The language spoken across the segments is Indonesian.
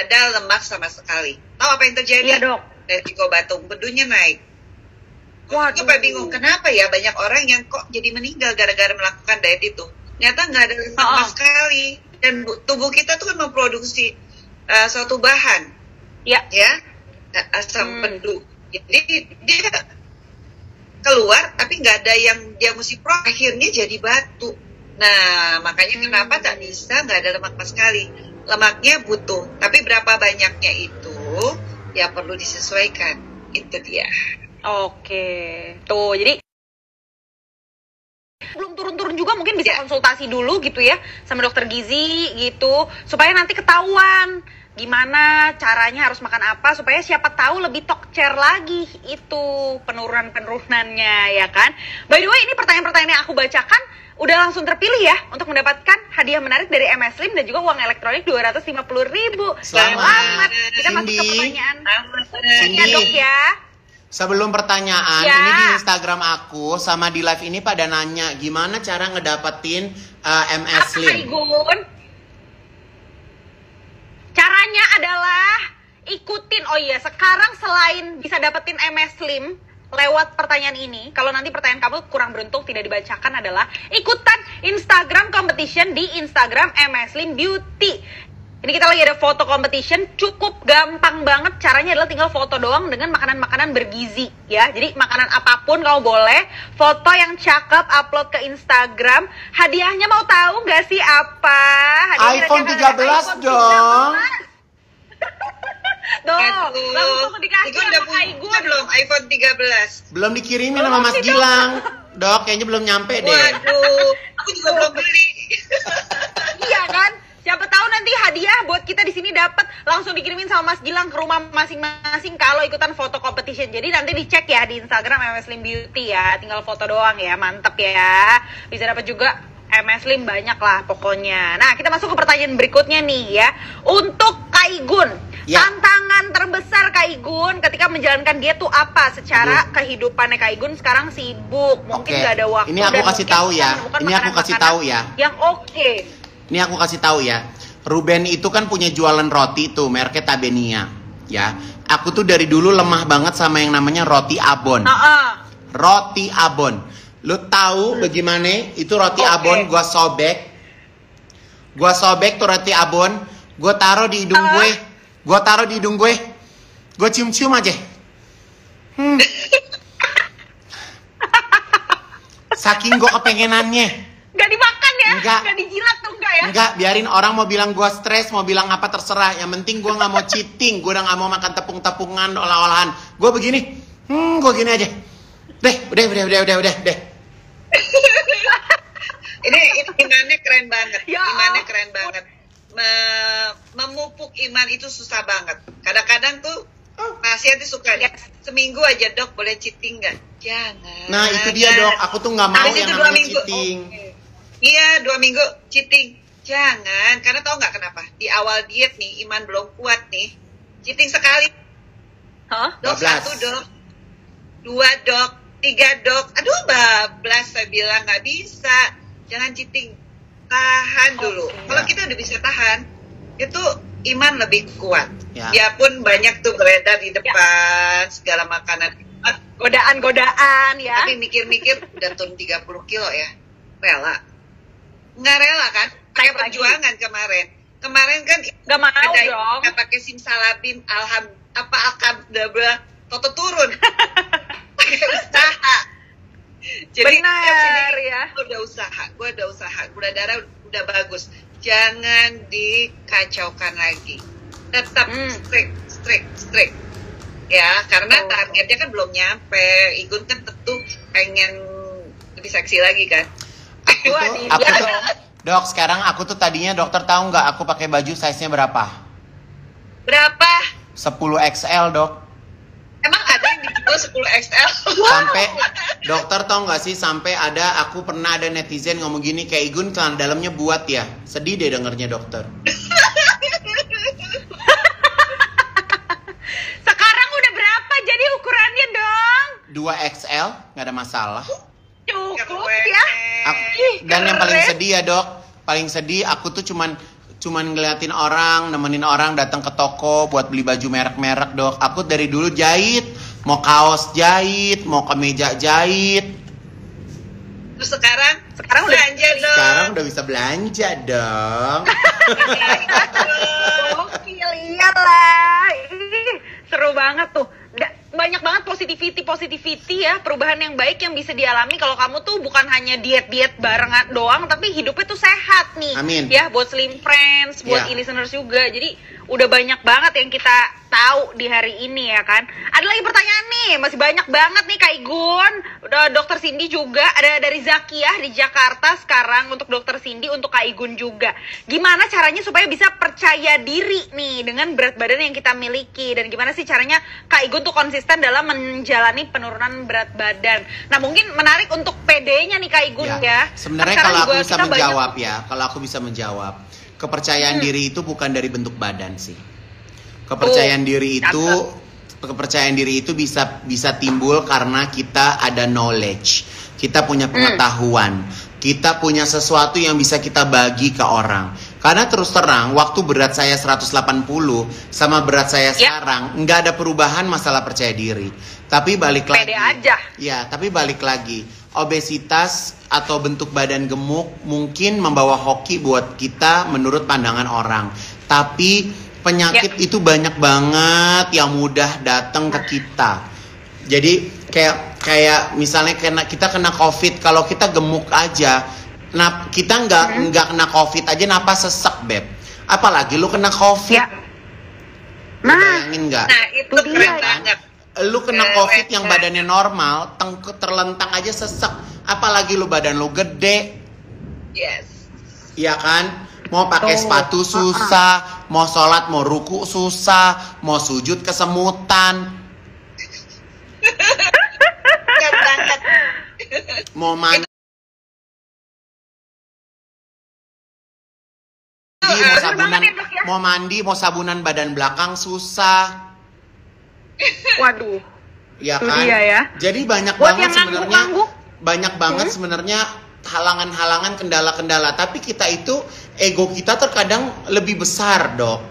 ada lemak sama sekali. Tahu apa yang terjadi? Iya dok. Resiko batuk bedunya naik. Gue sampai bingung kenapa ya banyak orang yang kok jadi meninggal gara-gara melakukan diet itu. Ternyata nggak ada lemak sama sekali. Dan tubuh kita tuh kan memproduksi suatu bahan, ya, asam pedu. Jadi dia keluar, tapi nggak ada yang dia mesti akhirnya jadi batu. Nah, makanya kenapa tak bisa nggak ada lemak sama sekali. Lemaknya butuh, tapi berapa banyaknya itu ya perlu disesuaikan. Itu dia. Oke, tuh jadi belum turun-turun juga mungkin bisa konsultasi dulu gitu ya sama dokter gizi gitu supaya nanti ketahuan gimana caranya harus makan apa supaya siapa tahu lebih tokcer lagi itu penurunannya ya kan. By the way ini pertanyaan-pertanyaan yang aku bacakan udah langsung terpilih ya untuk mendapatkan hadiah menarik dari MS Slim dan juga uang elektronik 250.000. Selamat. Kita masuk ke pertanyaan. Ya dok ya. Sebelum pertanyaan, ini di Instagram aku sama di live ini pada nanya gimana cara ngedapetin MS Slim. Caranya adalah ikutin. Oh iya, sekarang selain bisa dapetin MS Slim lewat pertanyaan ini, kalau nanti pertanyaan kamu kurang beruntung tidak dibacakan adalah ikutan Instagram competition di Instagram MS Slim Beauty. Ini kita lagi ada foto competition, cukup gampang banget. Caranya adalah tinggal foto doang dengan makanan-makanan bergizi ya. Jadi makanan apapun kamu boleh, foto yang cakep, upload ke Instagram. Hadiahnya mau tahu nggak sih apa? Hadiahnya iPhone 13 dong. Langsung dikasih sama Kak Igun. Belum iPhone 13. Belum dikirimin sama Mas Gilang. Dok, kayaknya belum nyampe deh. Waduh, aku juga belum beli. Iya kan? Siapa tahu nanti hadiah buat kita di sini dapat langsung dikirimin sama Mas Gilang ke rumah masing-masing kalau ikutan foto competition. Jadi nanti dicek ya di Instagram MS Slim Beauty ya. Tinggal foto doang ya, mantep ya. Bisa dapat juga MS Slim banyak lah pokoknya. Nah, kita masuk ke pertanyaan berikutnya nih ya. Untuk Kak Igun, tantangan terbesar Kak Igun ketika menjalankan diet tuh apa? Secara kehidupannya Kak Igun sekarang sibuk, mungkin gak ada waktu. Ini aku kasih tahu ya. Ini aku kasih tahu ya. Yang Ini aku kasih tahu ya. Ruben itu kan punya jualan roti tuh, mereknya Tabenia, ya. Aku tuh dari dulu lemah banget sama yang namanya roti abon. Roti abon. Lu tahu bagaimana itu roti abon gua sobek? Gua sobek tuh roti abon, gua taruh di hidung gue. Gua taruh di hidung gue. Gua cium-cium aja. Saking gua kepengenannya. Gak dimakan ya? Enggak. Gak dijilat tuh enggak ya? Enggak, biarin orang mau bilang gue stres, mau bilang apa terserah. Yang penting gue gak mau cheating, gue udah gak mau makan tepung-tepungan, olah-olahan. Gue begini, gue gini aja. Udah. Ini imannya keren banget. Imannya keren banget. Memupuk iman itu susah banget. Kadang-kadang tuh pasien tuh suka seminggu aja dok boleh cheating nggak? Jangan. Nah itu dia dok, aku tuh nggak mau yang namanya cheating. Iya 2 minggu cheating. Jangan, karena tau nggak kenapa? Di awal diet nih, iman belum kuat nih. Cheating sekali. Dok 1 dok, 2 dok, 3 dok. Aduh bablas saya bilang nggak bisa. Jangan cheating. Tahan dulu. Kalau kita udah bisa tahan, itu iman lebih kuat. Biarpun banyak tuh beredar di depan segala makanan. Godaan ya. Tapi mikir-mikir udah turun 30 kilo ya. Rela. Nggak rela kan? Kayak perjuangan kemarin. Kemarin kan nggak mau ada dong. Nggak pakai simsalabim, alhamdulillah, toto turun. Pakai usaha. Jadi benar ya. Gue udah usaha, gula darah udah bagus. Jangan dikacaukan lagi. Tetap strict. Ya, karena targetnya kan belum nyampe. Igun kan tentu pengen lebih seksi lagi kan. Dok, sekarang aku tuh tadinya dokter tahu nggak aku pakai baju size-nya berapa? Berapa? 10 XL dok. Emang ada yang dijual 10 XL? Sampai dokter tahu nggak sih sampai aku pernah ada netizen ngomong gini kayak Igun celana dalamnya buat ya. Sedih deh dengernya dokter. Sekarang udah berapa jadi ukurannya dong? 2 XL nggak ada masalah. Cukup ya. Dan yang paling sedih ya dok, paling sedih aku tuh cuman cuman ngeliatin orang, nemenin orang datang ke toko buat beli baju merek-merek, Dok. Aku dari dulu jahit, mau kaos jahit, mau kemeja jahit. Terus sekarang udah belanja dong. Sekarang udah bisa belanja dong. Oke, lihat lah. Ih, seru banget tuh. Banyak banget positivity ya, perubahan yang baik yang bisa dialami kalau kamu tuh bukan hanya diet barengan doang, tapi hidupnya tuh sehat nih. Amin. Ya, buat Slim Friends, buat e-listeners juga. Jadi udah banyak banget yang kita tahu di hari ini ya kan. Ada lagi pertanyaan nih, masih banyak banget nih Kak Igun. Udah Dokter Cindy juga, ada dari Zakiyah di Jakarta sekarang untuk Dokter Cindy, untuk Kak Igun juga. Gimana caranya supaya bisa percaya diri nih dengan berat badan yang kita miliki, dan gimana sih caranya Kak Igun tuh konsisten dalam menjalani penurunan berat badan. Nah, mungkin menarik untuk PD-nya nih Kak Igun ya. Sebenarnya kalau aku bisa menjawab kalau aku bisa menjawab, kepercayaan diri itu bukan dari bentuk badan sih. Kepercayaan diri itu bisa timbul karena kita ada knowledge, kita punya pengetahuan, kita punya sesuatu yang bisa kita bagi ke orang. Karena terus terang, waktu berat saya 180 sama berat saya sekarang nggak ada perubahan masalah percaya diri. Tapi balik lagi, tapi balik lagi, obesitas atau bentuk badan gemuk mungkin membawa hoki buat kita menurut pandangan orang. Tapi penyakit itu banyak banget yang mudah datang ke kita. Jadi kayak misalnya kita kena COVID, kalau kita gemuk aja, kita nggak kena COVID aja napas sesak, Beb. Apalagi lu kena COVID. Bayangin nggak? Nah, itu keren banget. Lu kena COVID yang badannya normal, terlentang aja sesek. Apalagi lu badan lu gede. Yes. Iya kan? Mau pakai sepatu susah, mau sholat, mau ruku susah, mau sujud kesemutan. Keren banget. Mau mandi, mau sabunan badan belakang susah. Waduh. Ya kan? Dia ya. Jadi banyak banget sebenarnya halangan-halangan, kendala-kendala. Tapi kita itu, ego kita terkadang lebih besar, Dok.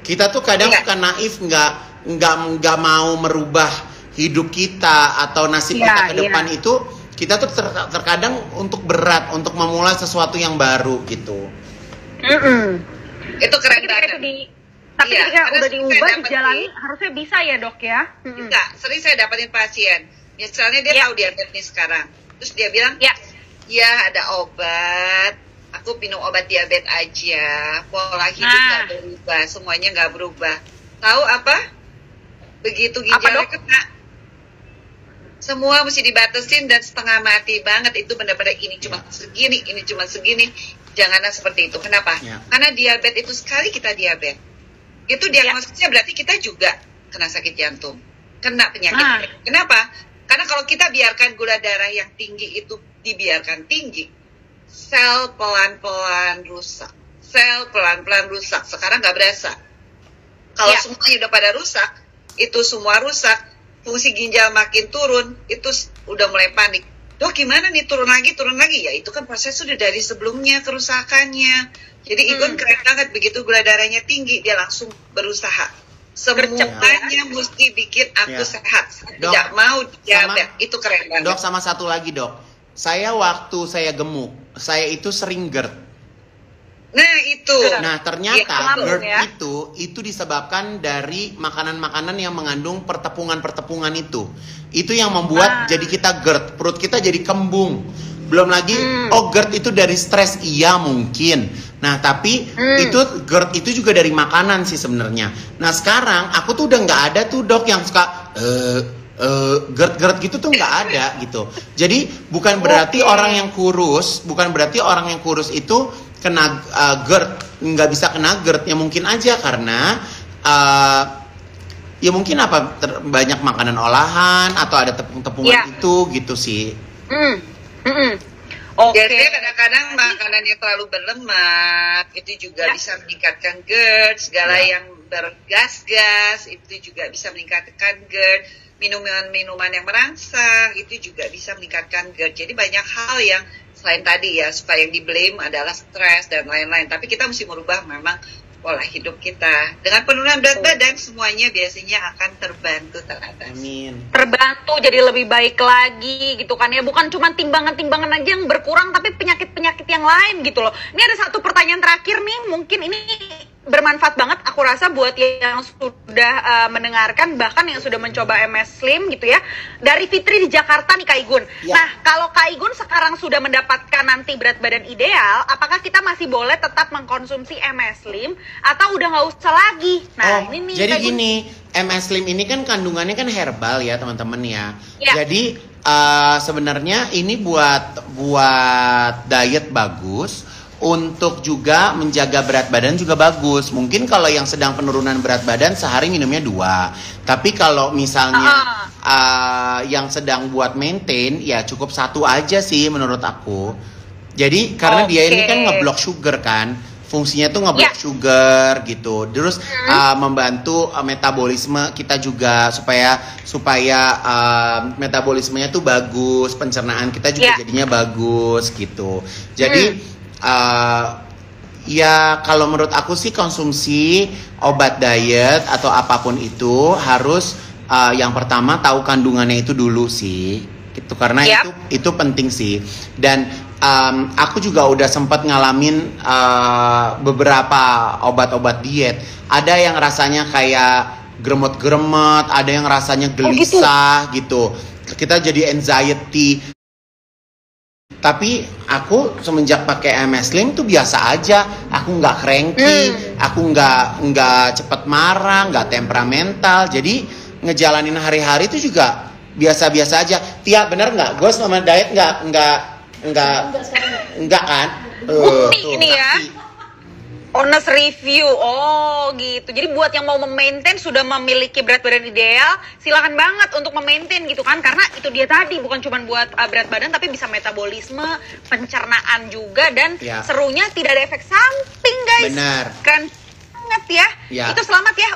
Kita tuh kadang suka naif, nggak mau merubah hidup kita atau nasib kita ke depan itu. Kita tuh terkadang untuk berat untuk memulai sesuatu yang baru gitu. Itu keren banget. Tapi ketika udah diubah, dijalani, harusnya bisa ya, Dok ya? Bisa. Sering saya dapetin pasien, misalnya dia tahu diabetes nih sekarang, terus dia bilang, ya ada obat, aku minum obat diabetes aja, pola hidup nggak berubah, semuanya nggak berubah. Tahu apa? Begitu ginjalnya kena, semua mesti dibatasin dan setengah mati banget. Itu benar-benar ini cuma segini, ini cuma segini. Janganlah seperti itu. Kenapa? Karena diabetes itu, sekali kita diabetes, itu diagnosisnya berarti kita juga kena sakit jantung, kena penyakit. Kenapa? Karena kalau kita biarkan gula darah yang tinggi itu dibiarkan tinggi, sel pelan-pelan rusak. Sekarang nggak berasa. Kalau semuanya udah pada rusak, itu semua rusak, fungsi ginjal makin turun, itu udah mulai panik. Dok, gimana nih turun lagi? Ya itu kan proses sudah dari sebelumnya kerusakannya. Jadi Igun keren banget, begitu gula darahnya tinggi, dia langsung berusaha. Semuanya mesti bikin aku sehat. Dok, tidak mau diabetes. Itu keren banget. Dok, sama satu lagi, Dok. Waktu saya gemuk, saya itu sering GERD. Nah, itu. Nah, ternyata GERD itu disebabkan dari makanan-makanan yang mengandung pertepungan-pertepungan itu. Itu yang membuat jadi kita GERD, perut kita jadi kembung. Belum lagi, GERD itu dari stres, iya mungkin. Nah, tapi itu GERD itu juga dari makanan sih sebenarnya. Nah, sekarang aku tuh udah nggak ada tuh, Dok, yang suka GERD gitu tuh nggak ada gitu. Jadi bukan berarti orang yang kurus itu kena GERD, nggak bisa kena GERD. Ya mungkin aja karena ya mungkin banyak makanan olahan atau ada tepung-tepungan itu gitu sih. Biasanya kadang-kadang makanan yang terlalu berlemak itu juga bisa meningkatkan GERD, segala yang bergas-gas itu juga bisa meningkatkan GERD. Minuman-minuman yang merangsang itu juga bisa meningkatkan GERD. Jadi banyak hal yang selain tadi ya, supaya yang di-blame adalah stres dan lain-lain. Tapi kita mesti merubah memang pola hidup kita. Dengan penurunan berat badan semuanya biasanya akan terbantu teratas. Amin. Terbantu jadi lebih baik lagi gitu kan ya. Bukan cuma timbangan-timbangan aja yang berkurang, tapi penyakit-penyakit yang lain gitu loh. Ini ada satu pertanyaan terakhir nih, mungkin ini bermanfaat banget aku rasa buat yang sudah mendengarkan, bahkan yang sudah mencoba MS Slim gitu ya. Dari Fitri di Jakarta nih Kak Igun. Ya. Nah, kalau Kak Igun sekarang sudah mendapatkan nanti berat badan ideal, apakah kita masih boleh tetap mengkonsumsi MS Slim atau udah nggak usah lagi? Nah, ini nih jadi Kak Igun. gini, MS Slim ini kan kandungannya kan herbal ya teman-teman ya. Ya. Jadi sebenarnya ini buat diet bagus. Untuk juga menjaga berat badan juga bagus. Mungkin kalau yang sedang penurunan berat badan sehari minumnya 2. Tapi kalau misalnya yang sedang buat maintain ya cukup 1 aja sih menurut aku. Jadi karena dia ini kan ngeblok sugar kan. Fungsinya tuh ngeblok sugar gitu. Terus membantu metabolisme kita juga supaya metabolismenya tuh bagus, pencernaan kita juga jadinya bagus gitu. Jadi ya kalau menurut aku sih konsumsi obat diet atau apapun itu harus yang pertama tahu kandungannya itu dulu sih gitu, karena itu penting sih. Dan aku juga udah sempat ngalamin beberapa obat-obat diet. Ada yang rasanya kayak gremot-gremot, ada yang rasanya gelisah gitu. Kita jadi anxiety. Tapi aku semenjak pakai MS Slim tuh biasa aja. Aku nggak cranky, aku nggak cepet marah, nggak temperamental. Jadi ngejalanin hari-hari itu juga biasa-biasa aja. Tia, bener nggak? Gue selama diet nggak kan? Bukti ini ya. Honest review, oh gitu. Jadi buat yang mau memaintain sudah memiliki berat badan ideal, silakan banget untuk memaintain gitu kan. Karena itu dia tadi, bukan cuma buat berat badan, tapi bisa metabolisme, pencernaan juga. Dan serunya tidak ada efek samping guys. Benar. Keren banget ya. Itu selamat ya.